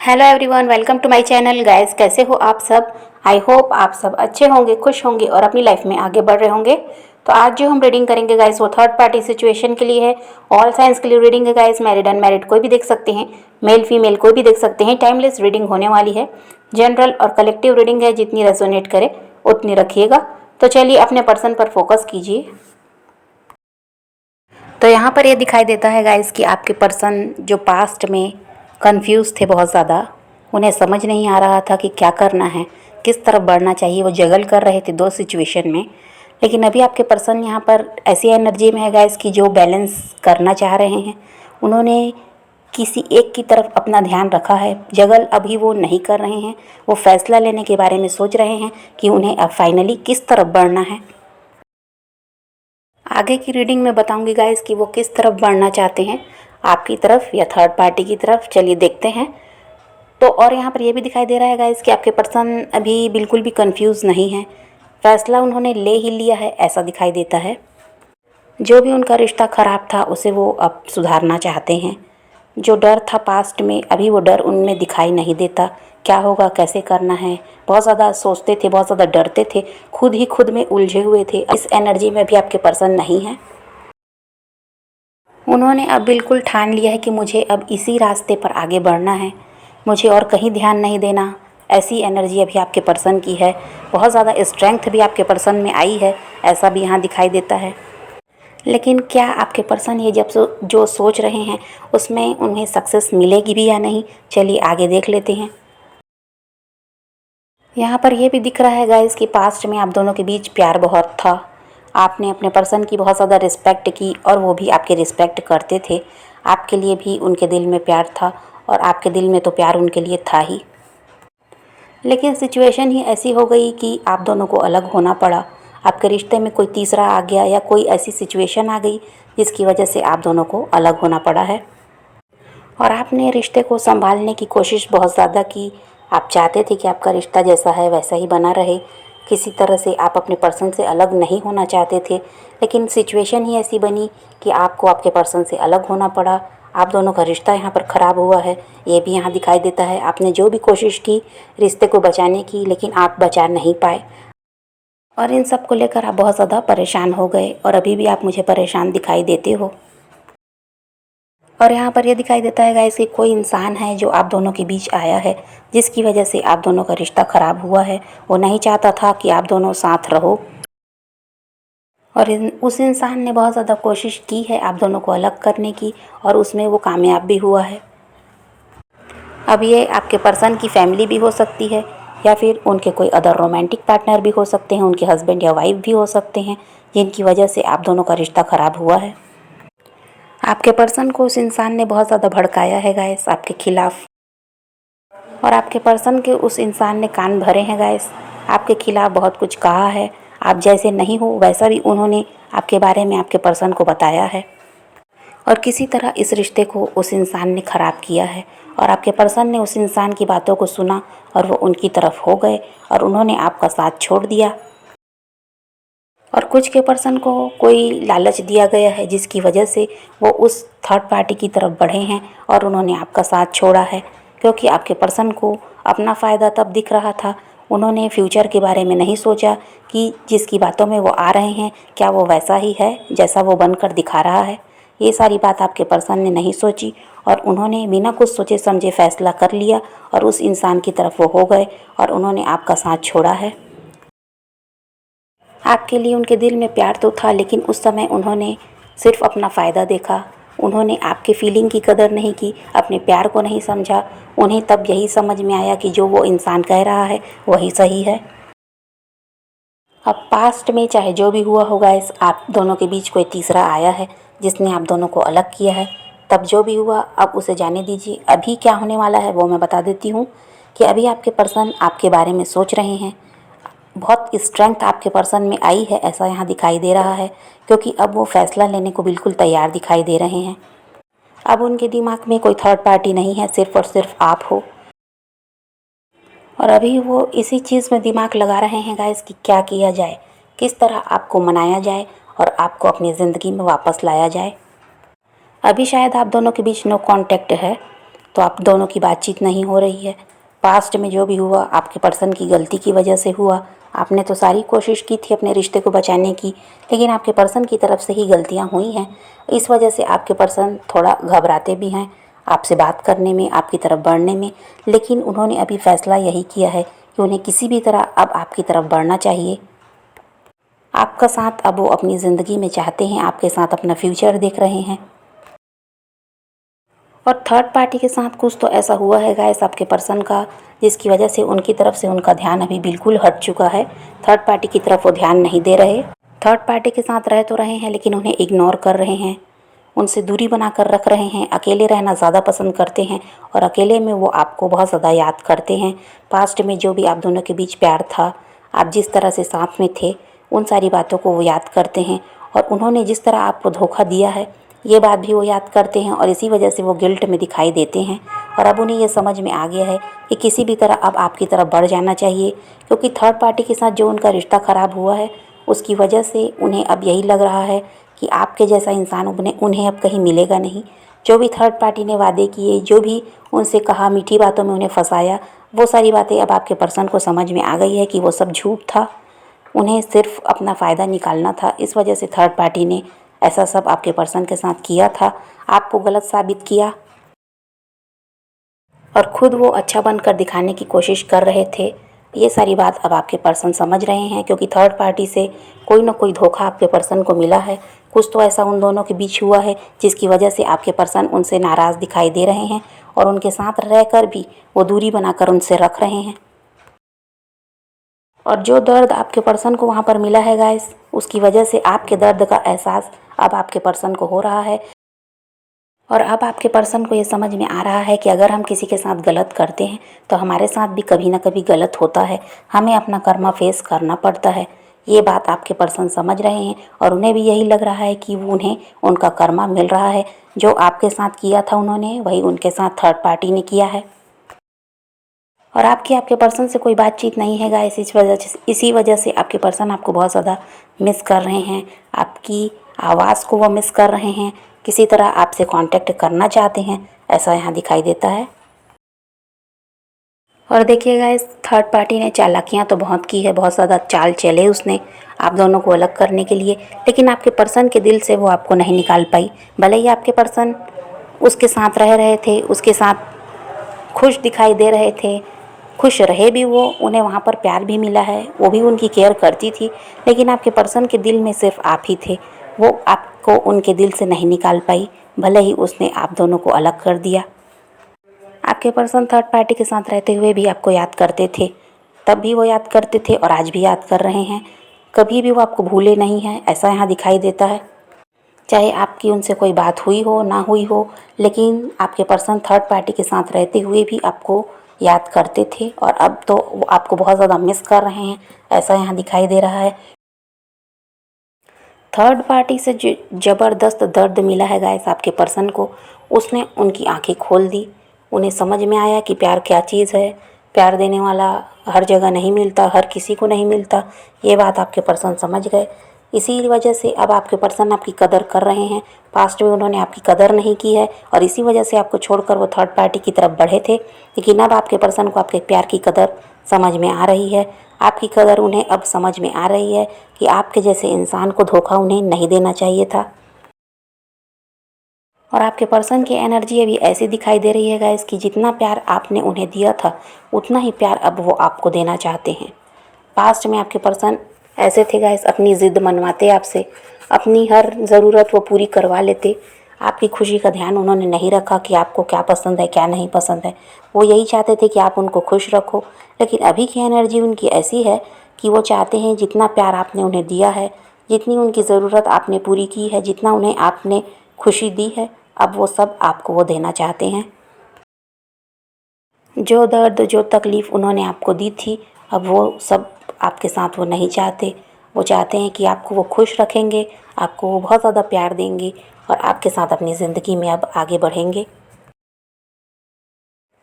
Hello everyone, welcome to my channel. Guys, कैसे हो आप सब? आई होप आप सब अच्छे होंगे, खुश होंगे और अपनी लाइफ में आगे बढ़ रहे होंगे। तो आज जो हम रीडिंग करेंगे गाइस, वो थर्ड पार्टी सिचुएशन के लिए है। ऑल साइंस के लिए रीडिंग है गाइस। मैरिड अनमैरिड कोई भी देख सकते हैं, मेल फीमेल कोई भी देख सकते हैं। टाइमलेस रीडिंग होने वाली है। जनरल और कलेक्टिव रीडिंग है, जितनी रेजोनेट करे उतनी रखिएगा। तो चलिए अपने पर्सन पर फोकस कीजिए। तो यहाँ पर ये दिखाई देता है गाइस कि आपके पर्सन जो पास्ट में कंफ्यूज थे बहुत ज़्यादा, उन्हें समझ नहीं आ रहा था कि क्या करना है, किस तरफ बढ़ना चाहिए। वो जगल कर रहे थे दो सिचुएशन में। लेकिन अभी आपके पर्सन यहाँ पर ऐसी एनर्जी में है गाइस कि जो बैलेंस करना चाह रहे हैं। उन्होंने किसी एक की तरफ अपना ध्यान रखा है। जगल अभी वो नहीं कर रहे हैं। वो फैसला लेने के बारे में सोच रहे हैं कि उन्हें अब फाइनली किस तरफ बढ़ना है। आगे की रीडिंग में बताऊंगी गाइस कि वो किस तरफ बढ़ना चाहते हैं, आपकी तरफ या थर्ड पार्टी की तरफ। चलिए देखते हैं। तो और यहाँ पर ये भी दिखाई दे रहा है गाइस कि आपके पर्सन अभी बिल्कुल भी कंफ्यूज नहीं है। फैसला उन्होंने ले ही लिया है, ऐसा दिखाई देता है। जो भी उनका रिश्ता ख़राब था उसे वो अब सुधारना चाहते हैं। जो डर था पास्ट में, अभी वो डर उनमें दिखाई नहीं देता। क्या होगा, कैसे करना है, बहुत ज़्यादा सोचते थे, बहुत ज़्यादा डरते थे, खुद ही खुद में उलझे हुए थे। इस एनर्जी में भी आपके पर्सन नहीं है। उन्होंने अब बिल्कुल ठान लिया है कि मुझे अब इसी रास्ते पर आगे बढ़ना है, मुझे और कहीं ध्यान नहीं देना। ऐसी एनर्जी अभी आपके पर्सन की है। बहुत ज़्यादा स्ट्रेंथ भी आपके पर्सन में आई है, ऐसा भी यहाँ दिखाई देता है। लेकिन क्या आपके पर्सन ये जो सोच रहे हैं उसमें उन्हें सक्सेस मिलेगी भी या नहीं, चलिए आगे देख लेते हैं। यहाँ पर ये भी दिख रहा है गाइस कि पास्ट में आप दोनों के बीच प्यार बहुत था। आपने अपने पर्सन की बहुत ज़्यादा रिस्पेक्ट की और वो भी आपकी रिस्पेक्ट करते थे। आपके लिए भी उनके दिल में प्यार था और आपके दिल में तो प्यार उनके लिए था ही। लेकिन सिचुएशन ही ऐसी हो गई कि आप दोनों को अलग होना पड़ा। आपके रिश्ते में कोई तीसरा आ गया या कोई ऐसी सिचुएशन आ गई जिसकी वजह से आप दोनों को अलग होना पड़ा है। और आपने रिश्ते को संभालने की कोशिश बहुत ज़्यादा की। आप चाहते थे कि आपका रिश्ता जैसा है वैसा ही बना रहे। किसी तरह से आप अपने पर्सन से अलग नहीं होना चाहते थे, लेकिन सिचुएशन ही ऐसी बनी कि आपको आपके पर्सन से अलग होना पड़ा। आप दोनों का रिश्ता यहाँ पर ख़राब हुआ है, ये भी यहाँ दिखाई देता है। आपने जो भी कोशिश की रिश्ते को बचाने की, लेकिन आप बचा नहीं पाए और इन सब को लेकर आप बहुत ज़्यादा परेशान हो गए और अभी भी आप मुझे परेशान दिखाई देते हो। और यहाँ पर ये दिखाई देता है गाइस कि कोई इंसान है जो आप दोनों के बीच आया है, जिसकी वजह से आप दोनों का रिश्ता ख़राब हुआ है। वो नहीं चाहता था कि आप दोनों साथ रहो और उस इंसान ने बहुत ज़्यादा कोशिश की है आप दोनों को अलग करने की और उसमें वो कामयाब भी हुआ है। अब ये आपके पर्सन की फैमिली भी हो सकती है या फिर उनके कोई अदर रोमांटिक पार्टनर भी हो सकते हैं, उनके हस्बैंड या वाइफ भी हो सकते हैं, जिनकी वजह से आप दोनों का रिश्ता ख़राब हुआ है। आपके पर्सन को उस इंसान ने बहुत ज़्यादा भड़काया है गाइस आपके खिलाफ, और आपके पर्सन के उस इंसान ने कान भरे हैं गाइस। आपके खिलाफ बहुत कुछ कहा है। आप जैसे नहीं हो वैसा भी उन्होंने आपके बारे में आपके पर्सन को बताया है और किसी तरह इस रिश्ते को उस इंसान ने ख़राब किया है। और आपके पर्सन ने उस इंसान की बातों को सुना और वो उनकी तरफ हो गए और उन्होंने आपका साथ छोड़ दिया। और कुछ के पर्सन को कोई लालच दिया गया है जिसकी वजह से वो उस थर्ड पार्टी की तरफ बढ़े हैं और उन्होंने आपका साथ छोड़ा है, क्योंकि आपके पर्सन को अपना फ़ायदा तब दिख रहा था। उन्होंने फ्यूचर के बारे में नहीं सोचा कि जिसकी बातों में वो आ रहे हैं क्या वो वैसा ही है जैसा वो बनकर दिखा रहा है। ये सारी बात आपके पर्सन ने नहीं सोची और उन्होंने बिना कुछ सोचे समझे फ़ैसला कर लिया और उस इंसान की तरफ वो हो गए और उन्होंने आपका साथ छोड़ा है। आपके लिए उनके दिल में प्यार तो था, लेकिन उस समय उन्होंने सिर्फ अपना फ़ायदा देखा। उन्होंने आपके फीलिंग की कदर नहीं की, अपने प्यार को नहीं समझा। उन्हें तब यही समझ में आया कि जो वो इंसान कह रहा है वही सही है। अब पास्ट में चाहे जो भी हुआ होगा, इस आप दोनों के बीच कोई तीसरा आया है जिसने आप दोनों को अलग किया है। तब जो भी हुआ अब उसे जाने दीजिए। अभी क्या होने वाला है वो मैं बता देती हूँ कि अभी आपके पर्सन आपके बारे में सोच रहे हैं। बहुत स्ट्रेंथ आपके पर्सन में आई है, ऐसा यहाँ दिखाई दे रहा है, क्योंकि अब वो फैसला लेने को बिल्कुल तैयार दिखाई दे रहे हैं। अब उनके दिमाग में कोई थर्ड पार्टी नहीं है, सिर्फ और सिर्फ आप हो। और अभी वो इसी चीज़ में दिमाग लगा रहे हैं गाइस कि क्या किया जाए, किस तरह आपको मनाया जाए और आपको अपनी ज़िंदगी में वापस लाया जाए। अभी शायद आप दोनों के बीच नो कांटेक्ट है, तो आप दोनों की बातचीत नहीं हो रही है। पास्ट में जो भी हुआ आपके पर्सन की गलती की वजह से हुआ। आपने तो सारी कोशिश की थी अपने रिश्ते को बचाने की, लेकिन आपके पर्सन की तरफ से ही गलतियां हुई हैं। इस वजह से आपके पर्सन थोड़ा घबराते भी हैं आपसे बात करने में, आपकी तरफ बढ़ने में। लेकिन उन्होंने अभी फ़ैसला यही किया है कि उन्हें किसी भी तरह अब आपकी तरफ बढ़ना चाहिए। आपका साथ अब वो अपनी ज़िंदगी में चाहते हैं, आपके साथ अपना फ्यूचर देख रहे हैं। और थर्ड पार्टी के साथ कुछ तो ऐसा हुआ है गाइस आपके पर्सन का, जिसकी वजह से उनकी तरफ से उनका ध्यान अभी बिल्कुल हट चुका है। थर्ड पार्टी की तरफ वो ध्यान नहीं दे रहे। थर्ड पार्टी के साथ रह तो रहे हैं लेकिन उन्हें इग्नोर कर रहे हैं, उनसे दूरी बनाकर रख रहे हैं, अकेले रहना ज़्यादा पसंद करते हैं और अकेले में वो आपको बहुत ज़्यादा याद करते हैं। पास्ट में जो भी आप दोनों के बीच प्यार था, आप जिस तरह से साथ में थे, उन सारी बातों को वो याद करते हैं। और उन्होंने जिस तरह आपको धोखा दिया है, ये बात भी वो याद करते हैं और इसी वजह से वो गिल्ट में दिखाई देते हैं। और अब उन्हें ये समझ में आ गया है कि किसी भी तरह अब आपकी तरफ बढ़ जाना चाहिए, क्योंकि थर्ड पार्टी के साथ जो उनका रिश्ता ख़राब हुआ है उसकी वजह से उन्हें अब यही लग रहा है कि आपके जैसा इंसान उन्हें अब कहीं मिलेगा नहीं। जो भी थर्ड पार्टी ने वादे किए, जो भी उनसे कहा, मीठी बातों में उन्हें फंसाया, वो सारी बातें अब आपके पर्सन को समझ में आ गई है कि वो सब झूठ था। उन्हें सिर्फ अपना फ़ायदा निकालना था। इस वजह से थर्ड पार्टी ने ऐसा सब आपके पर्सन के साथ किया था, आपको गलत साबित किया और खुद वो अच्छा बनकर दिखाने की कोशिश कर रहे थे। ये सारी बात अब आपके पर्सन समझ रहे हैं, क्योंकि थर्ड पार्टी से कोई ना कोई धोखा आपके पर्सन को मिला है। कुछ तो ऐसा उन दोनों के बीच हुआ है जिसकी वजह से आपके पर्सन उनसे नाराज़ दिखाई दे रहे हैं और उनके साथ रहकर भी वो दूरी बनाकर उनसे रख रहे हैं। और जो दर्द आपके पर्सन को वहाँ पर मिला है गाइस, उसकी वजह से आपके दर्द का एहसास अब आपके पर्सन को हो रहा है। और अब आपके पर्सन को ये समझ में आ रहा है कि अगर हम किसी के साथ गलत करते हैं तो हमारे साथ भी कभी ना कभी गलत होता है, हमें अपना कर्मा फेस करना पड़ता है। ये बात आपके पर्सन समझ रहे हैं और उन्हें भी यही लग रहा है कि उन्हें उनका कर्मा मिल रहा है। जो आपके साथ किया था उन्होंने, वही उनके साथ थर्ड पार्टी ने किया है। और आपके पर्सन से कोई बातचीत नहीं है गाइस। इसी वजह से आपके पर्सन आपको बहुत ज़्यादा मिस कर रहे हैं, आपकी आवाज़ को वो मिस कर रहे हैं, किसी तरह आपसे कांटेक्ट करना चाहते हैं, ऐसा यहाँ दिखाई देता है। और देखिए गाइस, थर्ड पार्टी ने चालाकियाँ तो बहुत की है, बहुत ज़्यादा चाल चले उसने आप दोनों को अलग करने के लिए, लेकिन आपके पर्सन के दिल से वो आपको नहीं निकाल पाई। भले ही आपके पर्सन उसके साथ रह रहे थे, उसके साथ खुश दिखाई दे रहे थे, खुश रहे भी वो, उन्हें वहाँ पर प्यार भी मिला है, वो भी उनकी केयर करती थी, लेकिन आपके पर्सन के दिल में सिर्फ आप ही थे। वो आपको उनके दिल से नहीं निकाल पाई, भले ही उसने आप दोनों को अलग कर दिया। आपके पर्सन थर्ड पार्टी के साथ रहते हुए भी आपको याद करते थे, तब भी वो याद करते थे और आज भी याद कर रहे हैं। कभी भी वो आपको भूले नहीं हैं, ऐसा यहाँ दिखाई देता है। चाहे आपकी उनसे कोई बात हुई हो ना हुई हो, लेकिन आपके पर्सन थर्ड पार्टी के साथ रहते हुए भी आपको याद करते थे और अब तो वो आपको बहुत ज़्यादा मिस कर रहे हैं, ऐसा यहाँ दिखाई दे रहा है। थर्ड पार्टी से ज़बरदस्त दर्द मिला है गाइस आपके पर्सन को। उसने उनकी आंखें खोल दी, उन्हें समझ में आया कि प्यार क्या चीज़ है। प्यार देने वाला हर जगह नहीं मिलता, हर किसी को नहीं मिलता, ये बात आपके पर्सन समझ गए। इसी वजह से अब आपके पर्सन आपकी कदर कर रहे हैं। पास्ट में उन्होंने आपकी कदर नहीं की है और इसी वजह से आपको छोड़कर वो थर्ड पार्टी की तरफ बढ़े थे, लेकिन अब आपके पर्सन को आपके प्यार की कदर समझ में आ रही है। आपकी कदर उन्हें अब समझ में आ रही है कि आपके जैसे इंसान को धोखा उन्हें नहीं देना चाहिए था। और आपके पर्सन की एनर्जी अभी ऐसी दिखाई दे रही है गाइस कि जितना प्यार आपने उन्हें दिया था, उतना ही प्यार अब वो आपको देना चाहते हैं। पास्ट में आपके पर्सन ऐसे थे गाइस, अपनी ज़िद मनवाते आपसे, अपनी हर ज़रूरत वो पूरी करवा लेते। आपकी खुशी का ध्यान उन्होंने नहीं रखा कि आपको क्या पसंद है क्या नहीं पसंद है। वो यही चाहते थे कि आप उनको खुश रखो, लेकिन अभी की एनर्जी उनकी ऐसी है कि वो चाहते हैं जितना प्यार आपने उन्हें दिया है, जितनी उनकी ज़रूरत आपने पूरी की है, जितना उन्हें आपने खुशी दी है, अब वो सब आपको वो देना चाहते हैं। जो दर्द, जो तकलीफ़ उन्होंने आपको दी थी, अब वो सब आपके साथ वो नहीं चाहते। वो चाहते हैं कि आपको वो खुश रखेंगे, आपको वो बहुत ज़्यादा प्यार देंगे और आपके साथ अपनी ज़िंदगी में अब आगे बढ़ेंगे।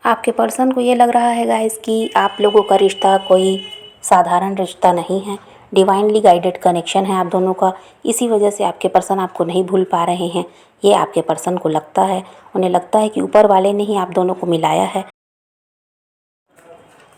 आपके पर्सन को ये लग रहा है गाइस कि आप लोगों का रिश्ता कोई साधारण रिश्ता नहीं है। डिवाइनली गाइडेड कनेक्शन है आप दोनों का। इसी वजह से आपके पर्सन आपको नहीं भूल पा रहे हैं, ये आपके पर्सन को लगता है। उन्हें लगता है कि ऊपर वाले ने ही आप दोनों को मिलाया है।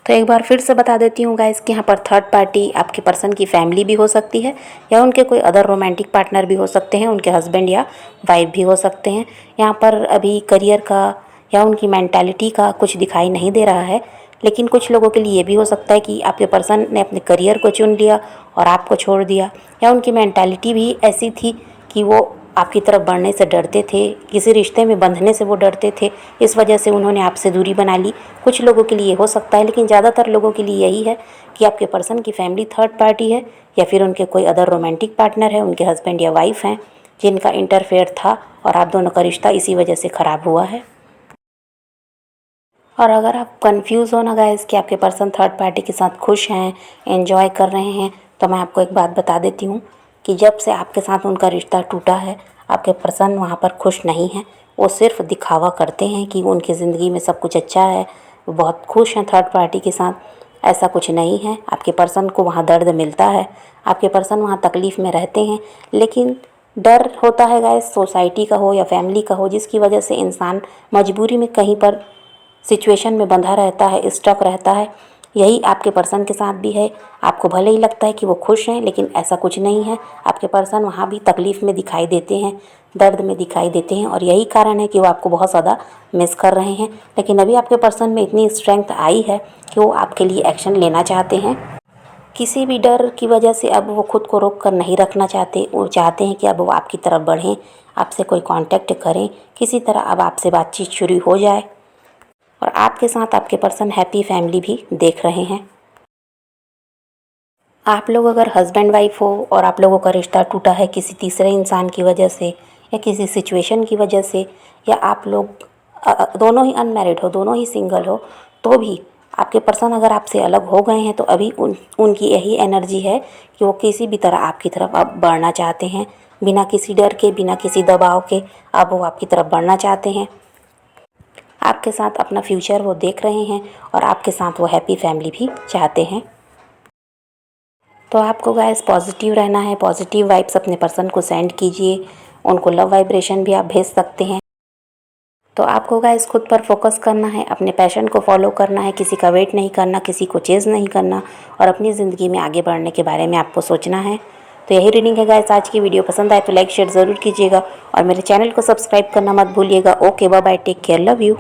तो एक बार फिर से बता देती हूँ गाइस कि यहाँ पर थर्ड पार्टी आपके पर्सन की फैमिली भी हो सकती है, या उनके कोई अदर रोमांटिक पार्टनर भी हो सकते हैं, उनके हस्बैंड या वाइफ भी हो सकते हैं। यहाँ पर अभी करियर का या उनकी मेंटालिटी का कुछ दिखाई नहीं दे रहा है, लेकिन कुछ लोगों के लिए ये भी हो सकता है कि आपके पर्सन ने अपने करियर को चुन लिया और आपको छोड़ दिया, या उनकी मेंटालिटी भी ऐसी थी कि वो आपकी तरफ बढ़ने से डरते थे, किसी रिश्ते में बंधने से वो डरते थे, इस वजह से उन्होंने आपसे दूरी बना ली। कुछ लोगों के लिए हो सकता है, लेकिन ज़्यादातर लोगों के लिए यही है कि आपके पर्सन की फैमिली थर्ड पार्टी है, या फिर उनके कोई अदर रोमांटिक पार्टनर है, उनके हस्बैंड या वाइफ हैं जिनका इंटरफेयर था और आप दोनों का रिश्ता इसी वजह से ख़राब हुआ है। और अगर आप कंफ्यूज हो ना गाइस कि आपके पर्सन थर्ड पार्टी के साथ खुश हैं, एंजॉय कर रहे हैं, तो मैं आपको एक बात बता देती हूँ कि जब से आपके साथ उनका रिश्ता टूटा है, आपके पर्सन वहाँ पर खुश नहीं हैं। वो सिर्फ दिखावा करते हैं कि उनकी ज़िंदगी में सब कुछ अच्छा है, वो बहुत खुश हैं थर्ड पार्टी के साथ। ऐसा कुछ नहीं है। आपके पर्सन को वहाँ दर्द मिलता है, आपके पर्सन वहाँ तकलीफ़ में रहते हैं, लेकिन डर होता है गाइस, सोसाइटी का हो या फैमिली का हो, जिसकी वजह से इंसान मजबूरी में कहीं पर सिचुएशन में बंधा रहता है, स्टक रहता है। यही आपके पर्सन के साथ भी है। आपको भले ही लगता है कि वो खुश हैं, लेकिन ऐसा कुछ नहीं है। आपके पर्सन वहाँ भी तकलीफ़ में दिखाई देते हैं, दर्द में दिखाई देते हैं, और यही कारण है कि वो आपको बहुत ज़्यादा मिस कर रहे हैं। लेकिन अभी आपके पर्सन में इतनी स्ट्रेंथ आई है कि वो आपके लिए एक्शन लेना चाहते हैं। किसी भी डर की वजह से अब वो खुद को रोक कर नहीं रखना चाहते। वो चाहते हैं कि अब वो आपकी तरफ बढ़ें, आपसे कोई कांटेक्ट करें, किसी तरह अब आपसे बातचीत शुरू हो जाए। और आपके साथ आपके पर्सन हैप्पी फैमिली भी देख रहे हैं। आप लोग अगर हस्बैंड वाइफ हो और आप लोगों का रिश्ता टूटा है किसी तीसरे इंसान की वजह से या किसी सिचुएशन की वजह से, या आप लोग दोनों ही अनमैरिड हो, दोनों ही सिंगल हो, तो भी आपके पर्सन अगर आपसे अलग हो गए हैं, तो अभी उनकी यही एनर्जी है कि वो किसी भी तरह आपकी तरफ अब बढ़ना चाहते हैं, बिना किसी डर के, बिना किसी दबाव के। अब वो आपकी तरफ बढ़ना चाहते हैं, आपके साथ अपना फ्यूचर वो देख रहे हैं, और आपके साथ वो हैप्पी फैमिली भी चाहते हैं। तो आपको गाइस पॉजिटिव रहना है, पॉजिटिव वाइब्स अपने पर्सन को सेंड कीजिए। उनको लव वाइब्रेशन भी आप भेज सकते हैं। तो आपको गाइस खुद पर फोकस करना है, अपने पैशन को फॉलो करना है, किसी का वेट नहीं करना, किसी को चेज़ नहीं करना, और अपनी ज़िंदगी में आगे बढ़ने के बारे में आपको सोचना है। तो यही रीडिंग है गाइस आज की। वीडियो पसंद आए तो लाइक शेयर ज़रूर कीजिएगा, और मेरे चैनल को सब्सक्राइब करना मत भूलिएगा। Okay bye bye, take care, love you.